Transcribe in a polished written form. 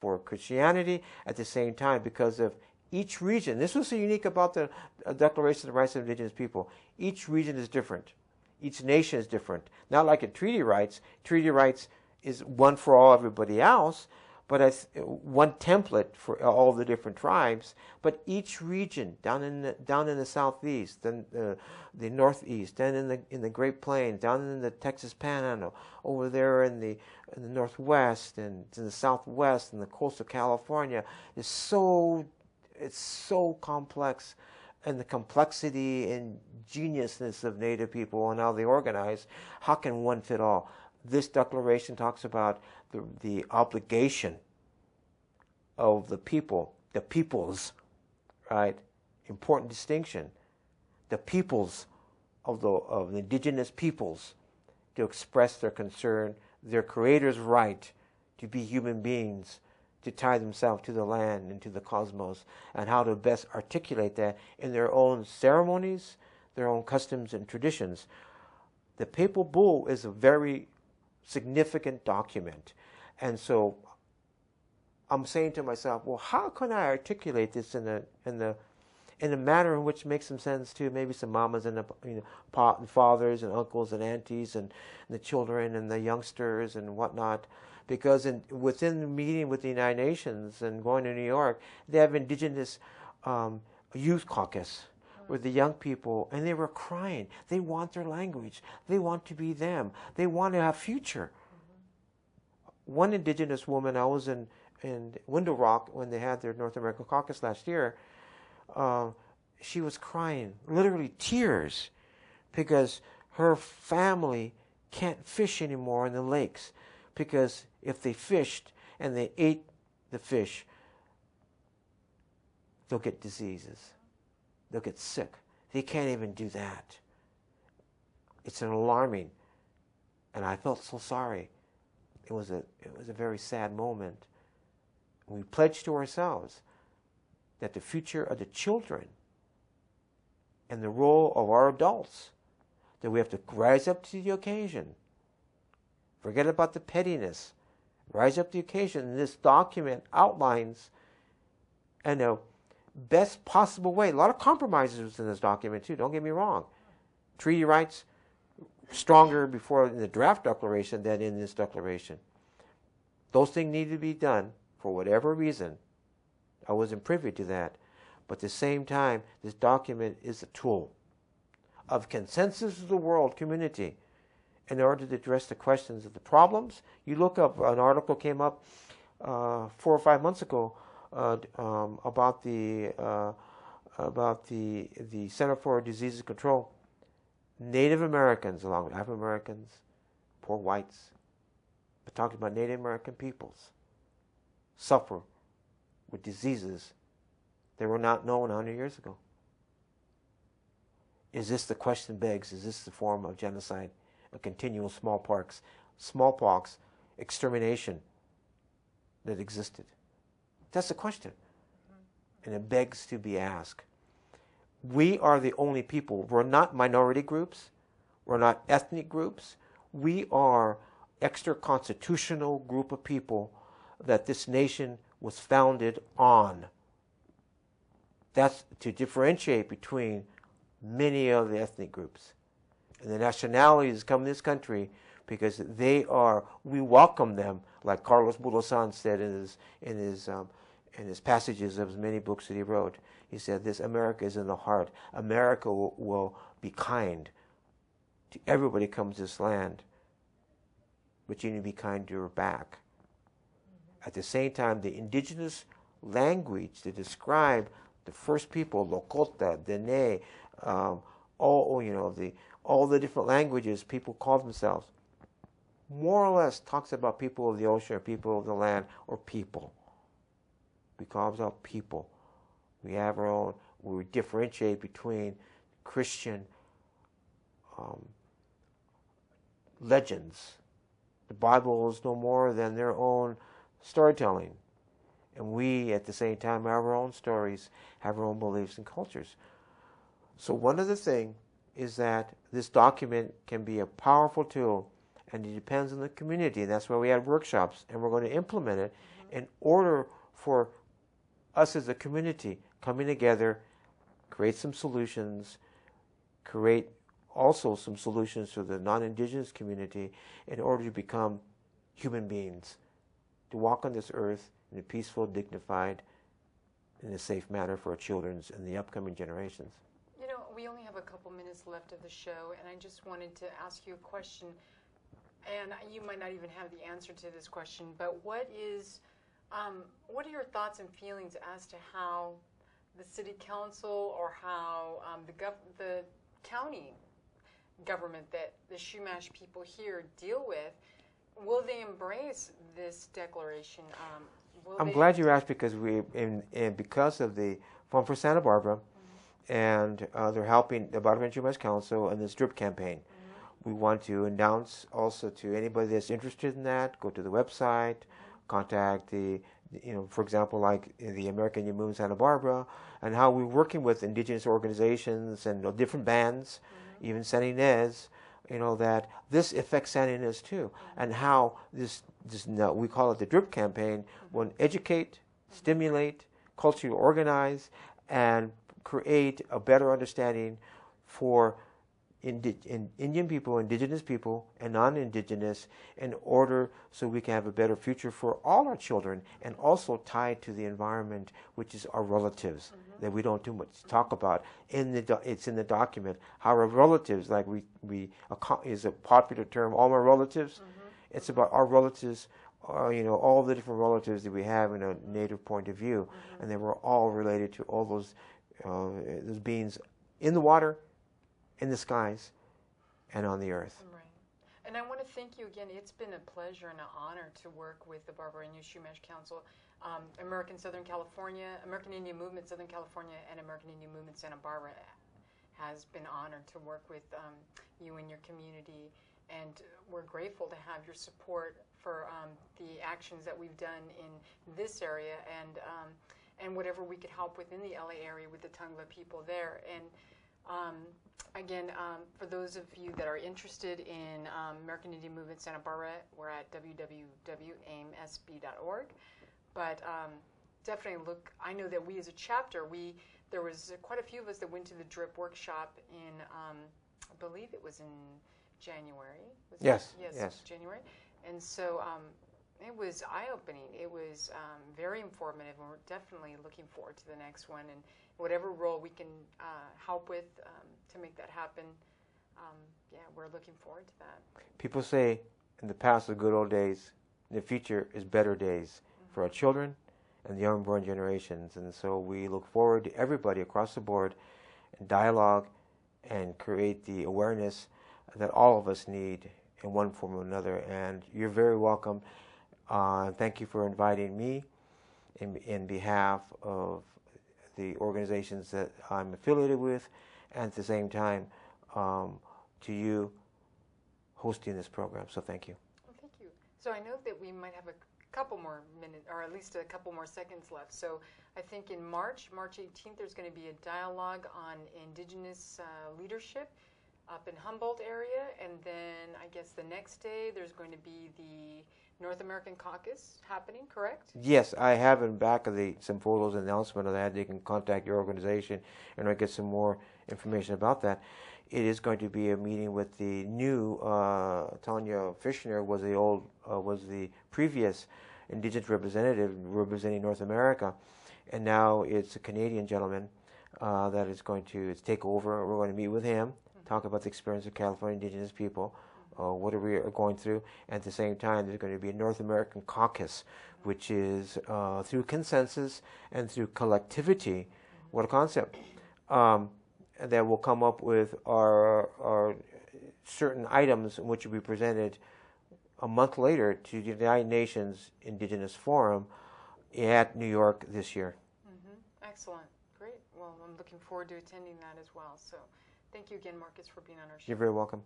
for Christianity at the same time because of each region. This was so unique about the Declaration of the Rights of Indigenous People. Each region is different. Each nation is different. Not like in treaty rights. Treaty rights is one for all everybody else, but as one template for all the different tribes. But each region, down in the southeast, then the northeast, then in the Great Plains, down in the Texas Panhandle, over there in the northwest and in the southwest and the coast of California, it's so complex. And the complexity and geniusness of Native people and how they organize, how can one fit all? This declaration talks about the obligation of the people, the peoples, right? Important distinction. The peoples of the indigenous peoples to express their concern, their creator's right to be human beings, to tie themselves to the land and to the cosmos, and how to best articulate that in their own ceremonies, their own customs and traditions. The Papal Bull is a very significant document. And so I'm saying to myself, well, how can I articulate this in a manner in which makes some sense to maybe some mamas and fathers and uncles and aunties and the children and the youngsters and whatnot? Because within the meeting with the United Nations and going to New York, they have Indigenous Youth Caucus with the young people, and they were crying. They want their language. They want to be them. They want to have future. One Indigenous woman, I was in Window Rock when they had their North American Caucus last year, she was crying, literally tears, because her family can't fish anymore in the lakes. Because if they fished and they ate the fish, they'll get diseases. They'll get sick. They can't even do that. It's an alarming, and I felt so sorry. It was a very sad moment. We pledged to ourselves that the future of the children and the role of our adults, that we have to rise up to the occasion. Forget about the pettiness. Rise up to the occasion. And this document outlines in a best possible way. A lot of compromises in this document too, don't get me wrong. Treaty rights stronger before in the draft declaration than in this declaration. Those things need to be done for whatever reason. I wasn't privy to that. But at the same time, this document is a tool of consensus of the world community in order to address the questions of the problems. You look up, an article came up 4 or 5 months ago about the Center for Disease Control. Native Americans, along with African Americans, poor whites, but talking about Native American peoples, suffer with diseases that were not known 100 years ago. Is this, the question begs, is this the form of genocide? A continual smallpox extermination that existed? That's the question. And it begs to be asked. We are the only people. We're not minority groups. We're not ethnic groups. We are extra-constitutional group of people that this nation was founded on. That's to differentiate between many of the ethnic groups. And the nationalities come to this country because we welcome them, like Carlos Bulosan said in his passages of his many books that he wrote. He said, this America is in the heart. America will be kind to everybody who comes to this land, but you need to be kind to your back. At the same time, the indigenous language to describe the first people, Lakota, Dene, all the different languages people call themselves, more or less talks about people of the ocean or people of the land or people. We call ourselves people. We have our own, we differentiate between Christian legends. The Bible is no more than their own storytelling. And we, at the same time, have our own stories, have our own beliefs and cultures. So one other thing is that this document can be a powerful tool, and it depends on the community. And that's why we had workshops, and we're going to implement it in order for us as a community coming together, create some solutions, create also some solutions for the non-Indigenous community in order to become human beings, to walk on this earth in a peaceful, dignified, in a safe manner for our children and the upcoming generations. You know, we only have a couple minutes left of the show, and I just wanted to ask you a question, and you might not even have the answer to this question, but what are your thoughts and feelings as to how the city council or how the county government that the Chumash people here deal with, will they embrace this declaration? I'm glad you asked, because because of the Fund for Santa Barbara, and they're helping the Barbareno Chumash Council and this drip campaign. We want to announce also to anybody that's interested in that, go to the website, contact for example, like the American Indian Movement Santa Barbara, and how we're working with indigenous organizations and different bands, even San Ynez, that this affects San Ynez too, and how this we call it the drip campaign, will educate, stimulate, culturally organize, and create a better understanding for Indian people, Indigenous people, and non-Indigenous, in order so we can have a better future for all our children, and also tied to the environment, which is our relatives, that we don't too much talk about. It's in the document how our relatives, like is a popular term, all my relatives. It's about our relatives, all the different relatives that we have in a native point of view, and they were all related to all those beings in the water, in the skies, and on the earth. Right. And I want to thank you again. It's been a pleasure and an honor to work with the Barbareno Chumash Council, American Indian Movement Southern California, and American Indian Movement Santa Barbara. Has been honored to work with you and your community, and we're grateful to have your support for the actions that we've done in this area, and whatever we could help within the LA area with the Tongva people there. And again, for those of you that are interested in American Indian Movement Santa Barbara, we're at www.aimsb.org. But definitely look, I know that we as a chapter, there was quite a few of us that went to the DRIP workshop in, I believe it was in January. Yes. January. And so it was eye-opening. It was very informative, and we're definitely looking forward to the next one. And whatever role we can help with to make that happen, we're looking forward to that. People say in the past are good old days, in the future is better days for our children and the unborn generations. And so we look forward to everybody across the board and dialogue and create the awareness that all of us need in one form or another. And you're very welcome. Thank you for inviting me in behalf of the organizations that I'm affiliated with, and at the same time to you hosting this program. So thank you. Well, thank you. So I know that we might have a couple more minutes, or at least a couple more seconds left. So I think in March 18th, there's going to be a dialogue on Indigenous leadership up in Humboldt area, and then I guess the next day there's going to be the North American Caucus happening, correct? Yes, I have in back of some photos and announcement of that. They can contact your organization and I get some more information about that. It is going to be a meeting with the new Tanya Fishner was the previous Indigenous representative representing North America, and now it's a Canadian gentleman that is going to take over. We're going to meet with him, talk about the experience of California Indigenous people. What are we going through? And at the same time, there's going to be a North American Caucus, which is through consensus and through collectivity. What a concept! That will come up with our certain items, which will be presented a month later to the United Nations Indigenous Forum at New York this year. Excellent. Great. Well, I'm looking forward to attending that as well. So thank you again, Marcus, for being on our show. You're very welcome.